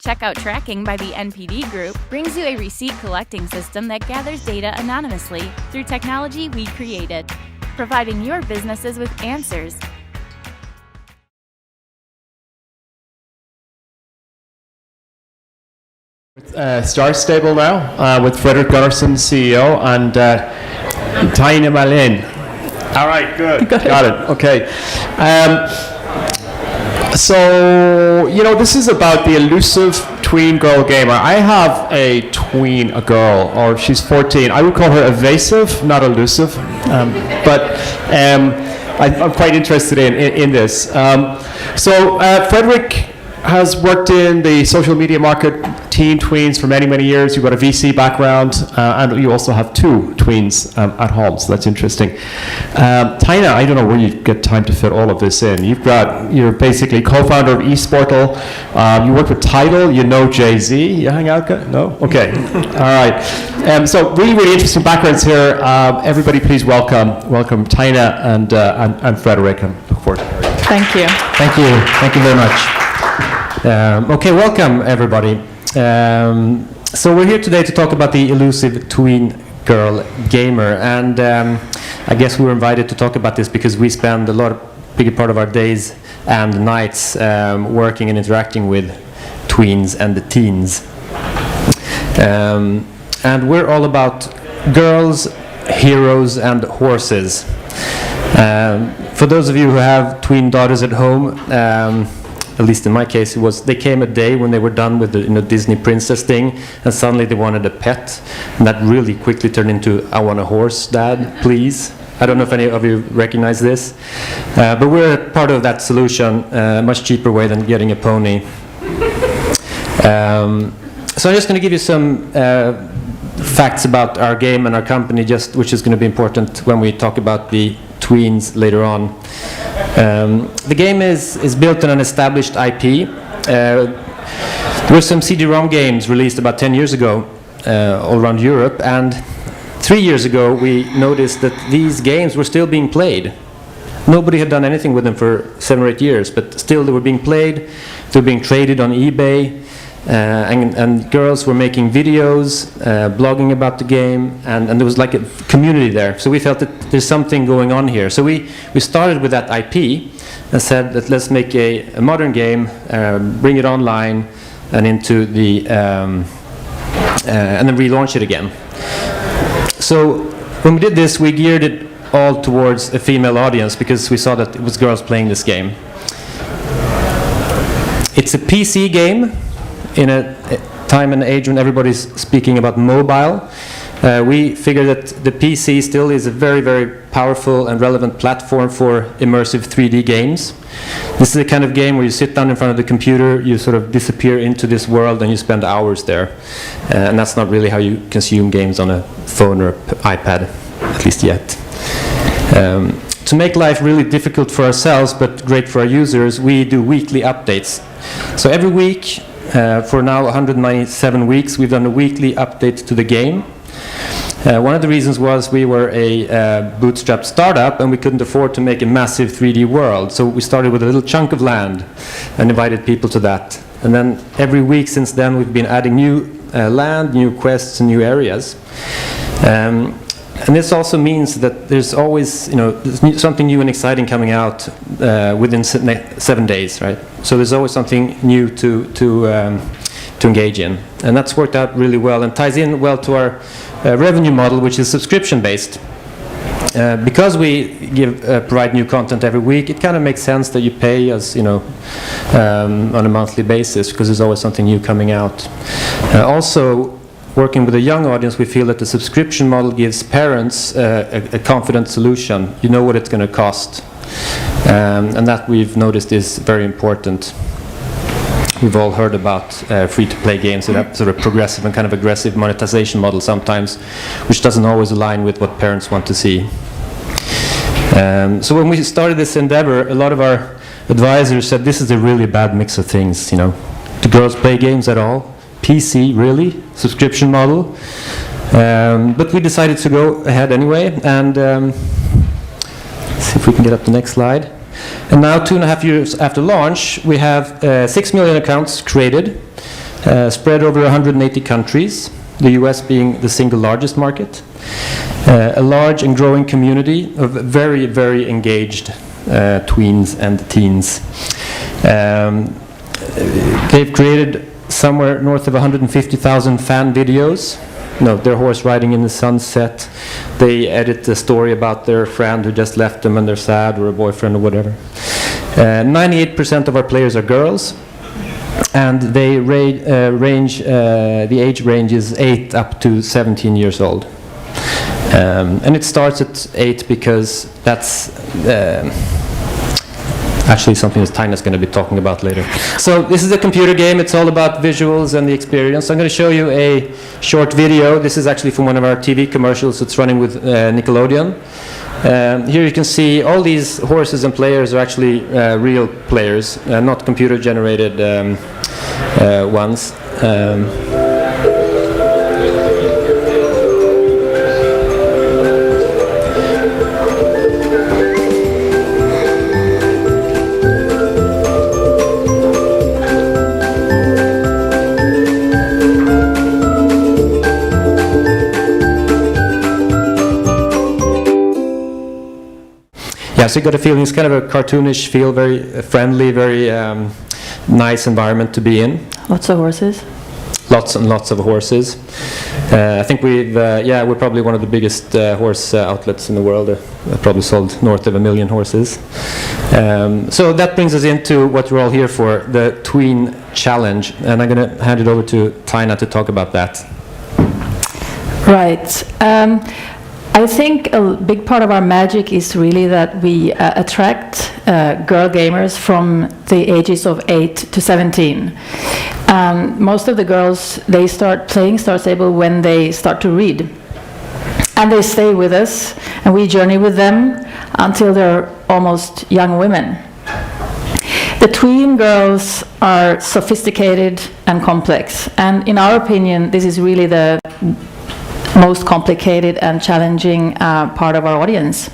Checkout tracking by the NPD Group brings you a receipt collecting system that gathers data anonymously through technology we created, providing your businesses with answers. Star Stable now with Fredric Gunnarson, CEO, and Taina Malén. All right, good. Got it. Okay. So, this is about the elusive tween girl gamer. I have a tween, a girl, or she's 14. I would call her evasive, not elusive. But I'm quite interested in this. So Frederic has worked in the social media market, teen tweens, for many, many years. You've got a VC background, and you also have two tweens at home, so that's interesting. Taina, I don't know where you get time to fit all of this in. You're basically co-founder of eSportal. You work with Tidal, you know Jay-Z. You hang out, no? Okay, all right. So really, really interesting backgrounds here. Everybody please welcome Taina and Frederic. And look forward to hearing. Thank you. Thank you. Thank you very much. Okay, welcome everybody. So we're here today to talk about the elusive tween girl gamer, and I guess we were invited to talk about this because we spend bigger part of our days and nights working and interacting with tweens and the teens. And we're all about girls, heroes, and horses. For those of you who have tween daughters at home, at least in my case, they came a day when they were done with the Disney princess thing, and suddenly they wanted a pet, and that really quickly turned into, I want a horse, Dad, please. I don't know if any of you recognize this, but we're part of that solution, a much cheaper way than getting a pony. So I'm just going to give you some facts about our game and our company, which is going to be important when we talk about the tweens later on. The game is built on an established IP. There were some CD-ROM games released about 10 years ago all around Europe, and 3 years ago we noticed that these games were still being played. Nobody had done anything with them for 7 or 8 years, but still they were being played, they were being traded on eBay, and girls were making videos, blogging about the game, and there was like a community there. So we felt that there's something going on here. So we started with that IP and said that let's make a modern game, bring it online and into the and then relaunch it again. So when we did this, we geared it all towards a female audience because we saw that it was girls playing this game. It's a PC game in a time and age when everybody's speaking about mobile. We figure that the PC still is a very, very powerful and relevant platform for immersive 3D games. This is the kind of game where you sit down in front of the computer, you sort of disappear into this world and you spend hours there. And that's not really how you consume games on a phone or iPad, at least yet. To make life really difficult for ourselves but great for our users, we do weekly updates. So every week, for now 197 weeks, we've done a weekly update to the game. One of the reasons was we were a bootstrapped startup and we couldn't afford to make a massive 3D world. So we started with a little chunk of land and invited people to that. And then every week since then we've been adding new land, new quests and new areas. And this also means that there's always, there's something new and exciting coming out within 7 days, right? So there's always something new to engage in, and that's worked out really well and ties in well to our revenue model, which is subscription-based. Because we provide new content every week, it kind of makes sense that you pay us, on a monthly basis because there's always something new coming out. Also, working with a young audience, we feel that the subscription model gives parents a confident solution. You know what it's going to cost. And that we've noticed is very important. We've all heard about free-to-play games that have sort of progressive and kind of aggressive monetization model sometimes, which doesn't always align with what parents want to see. So when we started this endeavor, a lot of our advisors said this is a really bad mix of things. Do girls play games at all? PC, really? Subscription model? But we decided to go ahead anyway, and see if we can get up the next slide. And now, 2.5 years after launch, we have 6 million accounts created. spread over 180 countries, the US being the single largest market. A large and growing community of very, very engaged tweens and teens. They've created somewhere north of 150,000 fan videos. No, their horse riding in the sunset. They edit a story about their friend who just left them and they're sad, or a boyfriend or whatever. 98% of our players are girls, and they the age range is 8 up to 17 years old. And it starts at 8 because that's actually something that Taina's going to be talking about later. So this is a computer game. It's all about visuals and the experience. I'm going to show you a short video. This is actually from one of our TV commercials. It's running with Nickelodeon. Here you can see all these horses and players are actually real players, not computer-generated ones. Yeah, so you got a feeling, it's kind of a cartoonish feel, very friendly, very nice environment to be in. Lots of horses. Lots and lots of horses. I think we're probably one of the biggest horse outlets in the world. Probably sold north of 1 million horses. So that brings us into what we're all here for, the Tween Challenge. And I'm going to hand it over to Taina to talk about that. Right. I think a big part of our magic is really that we attract girl gamers from the ages of 8 to 17. Most of the girls, they start playing Star Stable when they start to read. And they stay with us, and we journey with them until they're almost young women. The tween girls are sophisticated and complex, and in our opinion, this is really the most complicated and challenging part of our audience.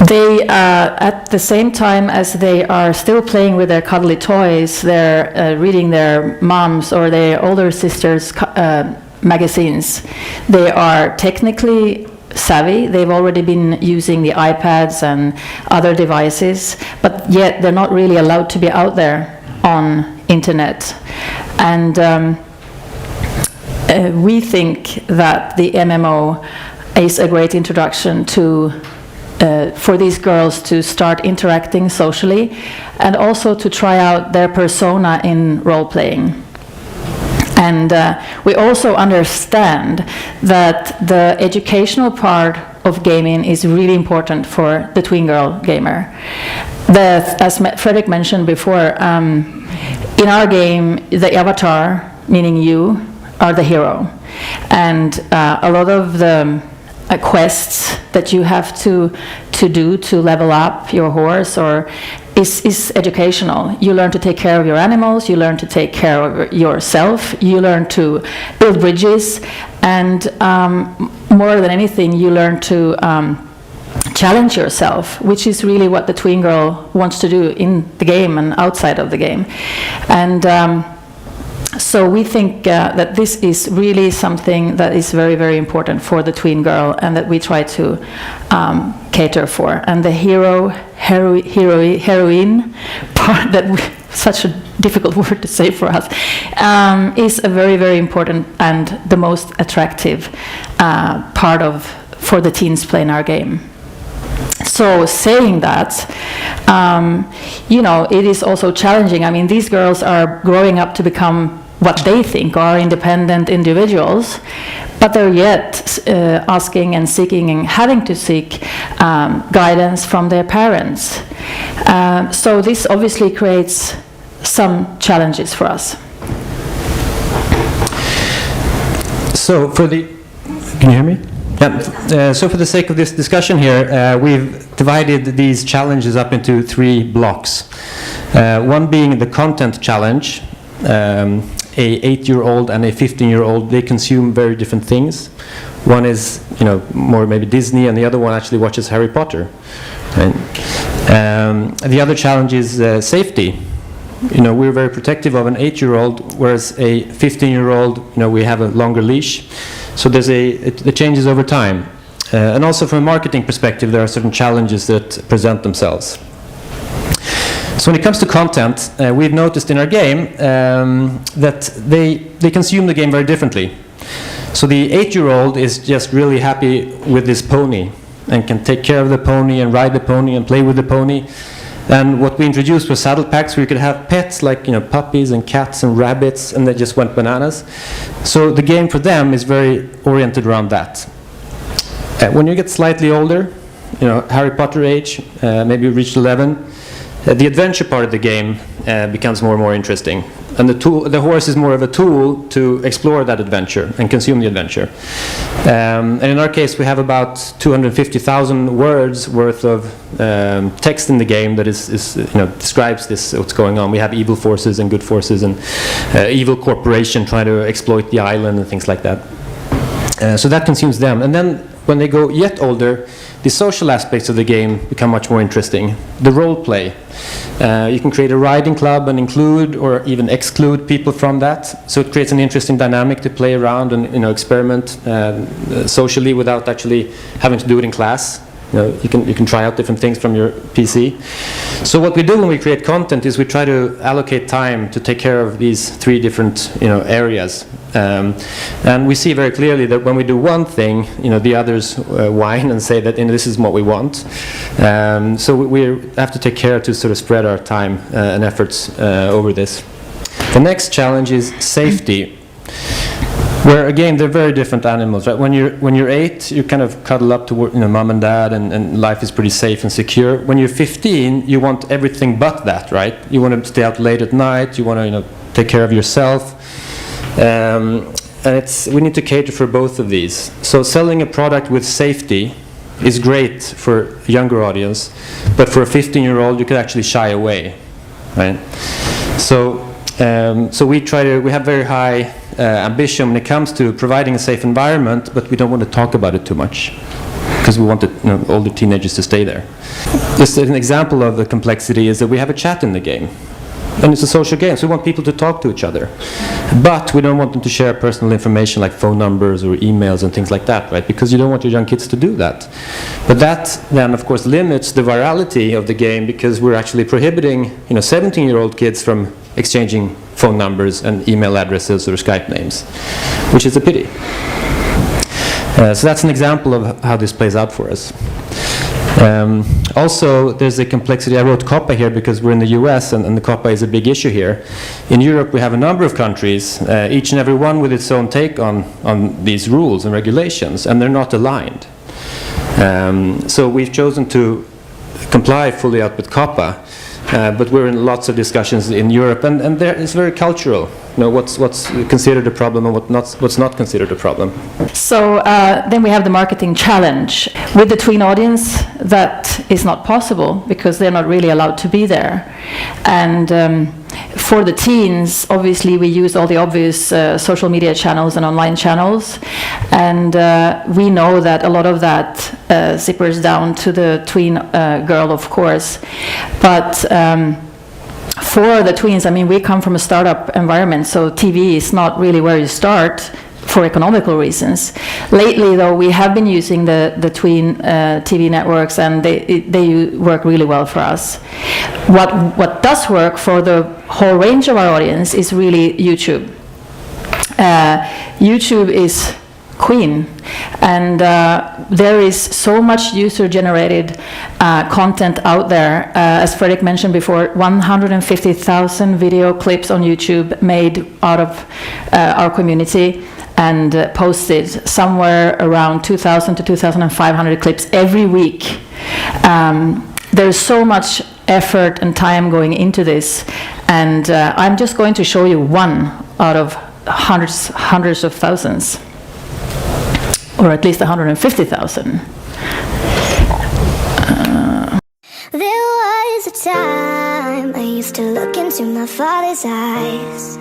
They, at the same time as they are still playing with their cuddly toys, they're reading their moms or their older sisters' magazines. They are technically savvy. They've already been using the iPads and other devices, but yet they're not really allowed to be out there on internet. And we think that the MMO is a great introduction to for these girls to start interacting socially, and also to try out their persona in role-playing. And we also understand that the educational part of gaming is really important for the tween girl gamer. As Frederic mentioned before, in our game, the avatar, meaning you, are the hero. And a lot of the quests that you have to do to level up your horse is educational. You learn to take care of your animals, you learn to take care of yourself, you learn to build bridges, and more than anything, you learn to challenge yourself, which is really what the tween girl wants to do in the game and outside of the game. And so we think that this is really something that is very, very important for the tween girl, and that we try to cater for. And the heroine part, such a difficult word to say for us, is a very, very important and the most attractive part for the teens play in our game. So saying that, it is also challenging. I mean, these girls are growing up to become what they think are independent individuals, but they're yet asking and seeking and having to seek guidance from their parents. So this obviously creates some challenges for us. So can you hear me? Yeah. So for the sake of this discussion here, we've divided these challenges up into 3 blocks. One being the content challenge. A 8-year-old and a 15-year-old, they consume very different things. One is, more maybe Disney, and the other one actually watches Harry Potter. Right? The other challenge is safety. we're very protective of an 8-year-old, whereas a 15-year-old, we have a longer leash. So it changes over time. And also from a marketing perspective, there are certain challenges that present themselves. So when it comes to content, we've noticed in our game that they consume the game very differently. So the 8-year-old is just really happy with this pony and can take care of the pony and ride the pony and play with the pony. And what we introduced was saddle packs where you could have pets like puppies and cats and rabbits, and they just went bananas. So the game for them is very oriented around that. When you get slightly older, Harry Potter age, maybe you reached 11, the adventure part of the game becomes more and more interesting. And the horse is more of a tool to explore that adventure and consume the adventure. And in our case, we have about 250,000 words worth of text in the game that describes what's going on. We have evil forces and good forces, and evil corporation trying to exploit the island and things like that. So that consumes them. And then when they go yet older, the social aspects of the game become much more interesting. The role play. You can create a riding club and include or even exclude people from that. So it creates an interesting dynamic to play around and experiment socially without actually having to do it in class. You can try out different things from your PC. So what we do when we create content is we try to allocate time to take care of these 3 different areas. And we see very clearly that when we do one thing, the others whine and say that this is what we want. So we have to take care to sort of spread our time and efforts over this. The next challenge is safety. Where again they're very different animals, right? When you're 8, you kind of cuddle up to mom and dad, and life is pretty safe and secure. When you're 15, you want everything but that, right? You want to stay out late at night. You want to take care of yourself, and we need to cater for both of these. So selling a product with safety is great for a younger audience, but for a 15-year-old, you could actually shy away, right? So we have very high ambition when it comes to providing a safe environment, but we don't want to talk about it too much because we want older teenagers to stay there. Just an example of the complexity is that we have a chat in the game. And it's a social game, so we want people to talk to each other. But we don't want them to share personal information like phone numbers or emails and things like that, right? Because you don't want your young kids to do that. But that then, of course, limits the virality of the game because we're actually prohibiting 17-year-old kids from exchanging phone numbers and email addresses or Skype names, which is a pity. So that's an example of how this plays out for us. Also, there's a complexity. I wrote COPPA here because we're in the US and the COPPA is a big issue here. In Europe, we have a number of countries, each and every one with its own take on these rules and regulations, and they're not aligned. So we've chosen to comply fully out with COPPA, but we're in lots of discussions in Europe, and there it's very cultural. What's considered a problem and what's not considered a problem. So then we have the marketing challenge. With the tween audience, that is not possible because they're not really allowed to be there. And for the teens, obviously we use all the obvious social media channels and online channels. And we know that a lot of that zippers down to the tween girl, of course. But for the tweens, I mean, we come from a startup environment, so TV is not really where you start for economical reasons. Lately, though, we have been using the tween TV networks, and they work really well for us. What does work for the whole range of our audience is really YouTube. YouTube is queen, and there is so much user-generated content out there. As Frederic mentioned before, 150,000 video clips on YouTube made out of our community and posted, somewhere around 2,000 to 2,500 clips every week. There's so much effort and time going into this, and I'm just going to show you one out of hundreds of thousands. Or at least 150,000. There was a time I used to look into my father's eyes.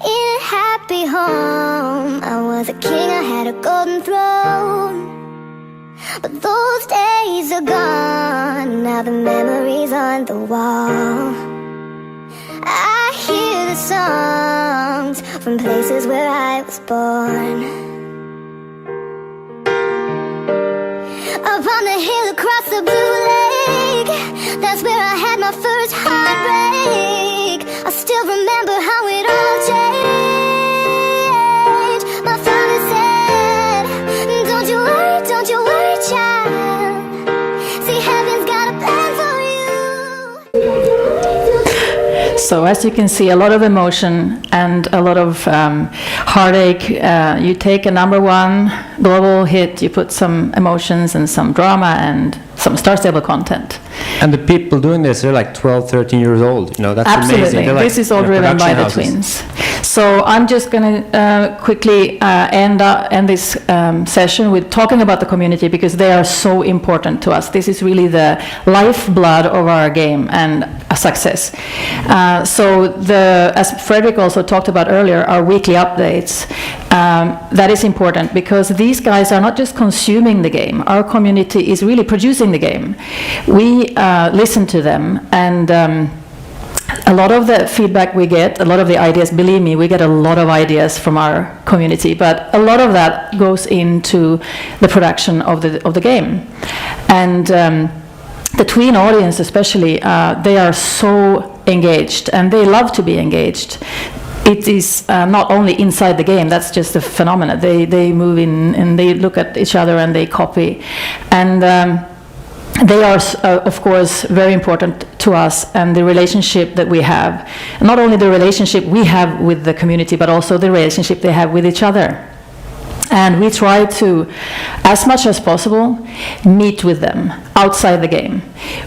In a happy home, I was a king, I had a golden throne. But those days are gone, now the memories on the wall. the songs from places where I was born. Up on the hill across the blue lake, that's where I had my first heartbreak. I still remember how it all changed. My father said, don't you worry, child. See, heaven's got a plan for you. So as you can see, a lot of emotion and a lot of heartache. You take a #1 global hit, you put some emotions and some drama and some Star Stable content. And the people doing this, they're like 12, 13 years old. You know, that's Absolutely. amazing. They're like, This is all driven by the Tweens. So I'm just going to quickly end this session with talking about the community, because they are so important to us. This is really the lifeblood of our game and a success. So as Frederic also talked about earlier, our weekly updates, that is important, because these guys are not just consuming the game. Our community is really producing the game. We listen to them, and a lot of the feedback we get, a lot of the ideas, believe me, we get a lot of ideas from our community, but a lot of that goes into the production of the game. And the Tween audience especially, they are so engaged, and they love to be engaged. It is not only inside the game, that's just a phenomenon. They move in and they look at each other and they copy. And they are, of course, very important to us, and the relationship that we have. Not only the relationship we have with the community, but also the relationship they have with each other. And we try to, as much as possible, meet with them outside the game.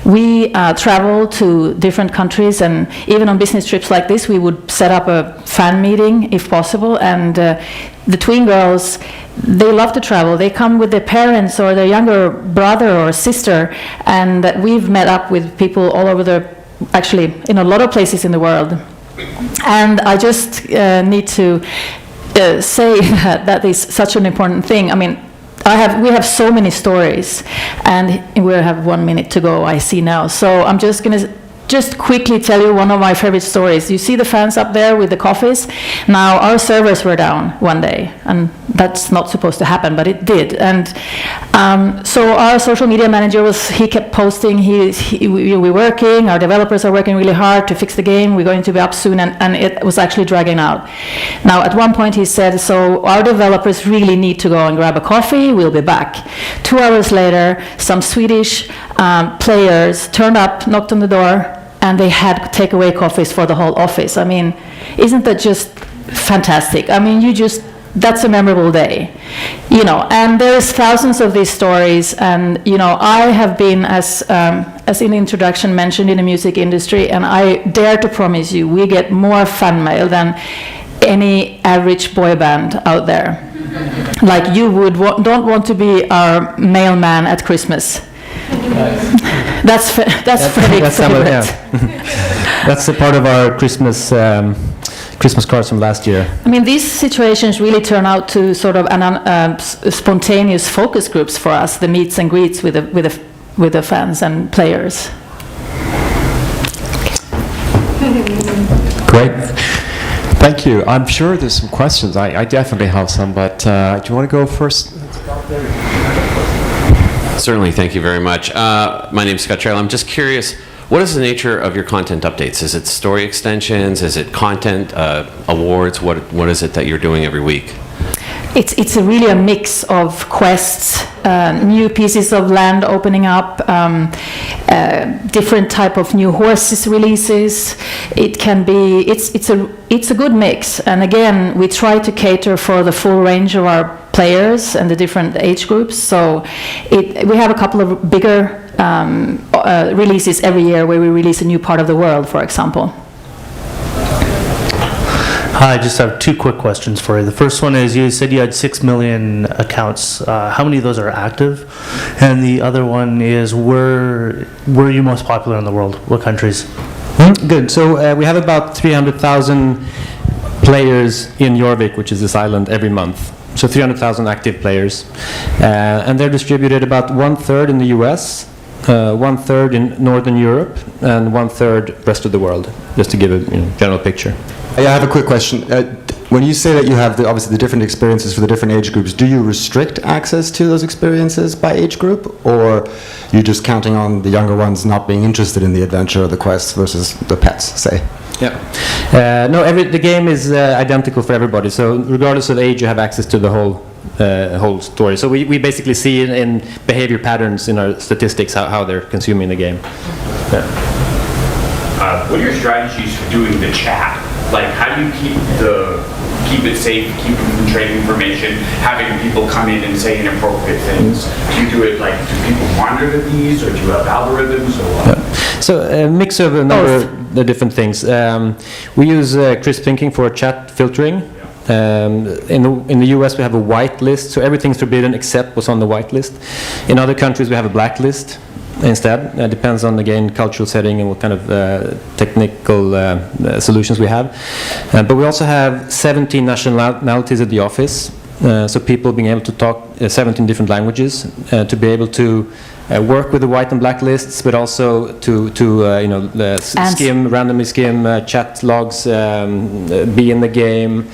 We travel to different countries, and even on business trips like this, we would set up a fan meeting if possible. And the Tween girls, they love to travel. They come with their parents or their younger brother or sister, and we've met up with people all over actually in a lot of places in the world. And I just need to say that is such an important thing. I mean, we have so many stories, and we have 1 minute to go, I see now. So I'm just going to quickly tell you one of my favorite stories. You see the fans up there with the coffees? Now, our servers were down one day, and that's not supposed to happen, but it did. And so our social media manager he kept posting, we're working, our developers are working really hard to fix the game, we're going to be up soon, and it was actually dragging out. Now, at one point he said, so our developers really need to go and grab a coffee, we'll be back. 2 hours later, some Swedish players turned up, knocked on the door, and they had takeaway coffees for the whole office. I mean, isn't that just fantastic? I mean, that's a memorable day, you know. And there's thousands of these stories, and you know, I have been, as in the introduction mentioned, in the music industry, and I dare to promise you, we get more fan mail than any average boy band out there. Like you don't want to be our mailman at Christmas. That's Fredric's favorite. Yeah. That's a part of our Christmas cards from last year. I mean, these situations really turn out to sort of spontaneous focus groups for us, the meets and greets with the fans and players. Great. Thank you. I'm sure there's some questions. I definitely have some, but do you want to go first? Certainly, thank you very much. My name is Scott Charles. I'm just curious, what is the nature of your content updates? Is it story extensions? Is it content, awards? What is it that you're doing every week? It's really a mix of quests, new pieces of land opening up, different type of new horses releases. It can be, it's a good mix. And again, we try to cater for the full range of our players and the different age groups. So we have a couple of bigger releases every year where we release a new part of the world, for example. Hi, I just have 2 quick questions for you. The first one is, you said you had 6 million accounts. How many of those are active? And the other one is, where are you most popular in the world? What countries? Good. So we have about 300,000 players in Jorvik, which is this island, every month. So 300,000 active players. And they're distributed about 1/3 in the US, 1/3 in Northern Europe, and 1/3 rest of the world, just to give a general picture. Yeah, I have a quick question. When you say that you have obviously the different experiences for the different age groups, do you restrict access to those experiences by age group, or you just counting on the younger ones not being interested in the adventure or the quests versus the pets, say? Yeah. No, the game is identical for everybody. So regardless of age, you have access to the whole story. So we basically see in behavior patterns in our statistics how they're consuming the game. Yeah. What are your strategies for doing the chat? Like, how do you keep it safe, keep them from trading information, having people come in and say inappropriate things? Do you do it like, do people monitor these, or do you have algorithms, or what? Yeah. So a mix of a number of the different things. We use crisp thinking for chat filtering. In the US we have a white list, so everything's forbidden except what's on the white list. In other countries we have a black list instead. It depends on, again, cultural setting and what kind of technical solutions we have. But we also have 17 nationalities at the office, so people being able to talk 17 different languages, to be able to work with the white and black lists, but also to randomly skim chat logs, be in the game.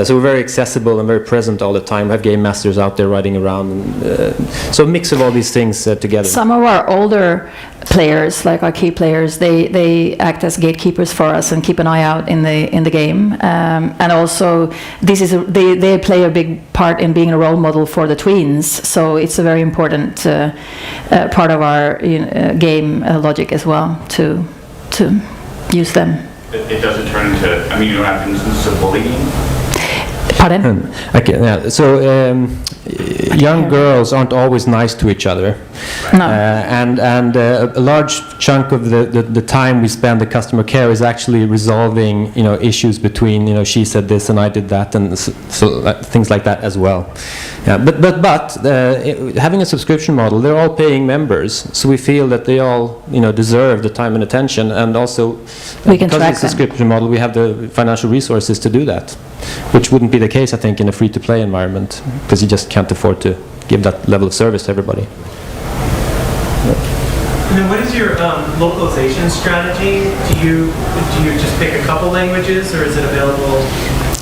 So we're very accessible and very present all the time. We have game masters out there riding around. So a mix of all these things together. Some of our older players, like our key players, they act as gatekeepers for us and keep an eye out in the game. And also, they play a big part in being a role model for the tweens. So it's a very important part of our game logic as well to use them. It doesn't turn into, I mean, you don't have instances of bullying? Pardon? Okay, yeah. So young girls aren't always nice to each other. No. And a large chunk of the time we spend the customer care is actually resolving issues between she said this and I did that, and so things like that as well. Yeah, but having a subscription model, they're all paying members, so we feel that they all deserve the time and attention, and also because of the subscription model, we have the financial resources to do that, which wouldn't be the case, I think, in a free-to-play environment, because you just can't afford to give that level of service to everybody. And then what is your localization strategy? Do you just pick a couple languages, or is it available?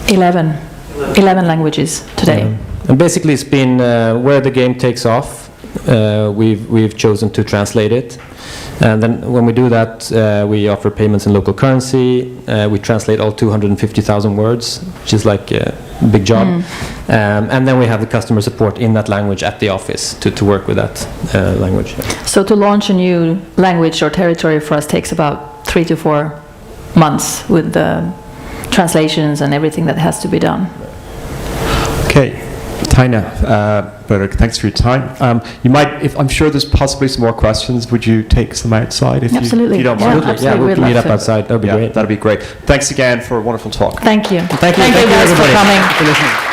11 languages today. And basically it's been where the game takes off, we've chosen to translate it. And then when we do that, we offer payments in local currency. We translate all 250,000 words, which is like a big job. And then we have the customer support in that language at the office to work with that language. So to launch a new language or territory for us takes about 3 to 4 months with the translations and everything that has to be done. Okay. Taina, Frederic, thanks for your time. I'm sure there's possibly some more questions. Would you take some outside if Absolutely. you don't mind? Absolutely. Yeah, we can meet up outside. That'd be great. That'd be great. Thanks again for a wonderful talk. Thank you. Thank you, guys everybody, for coming. for listening.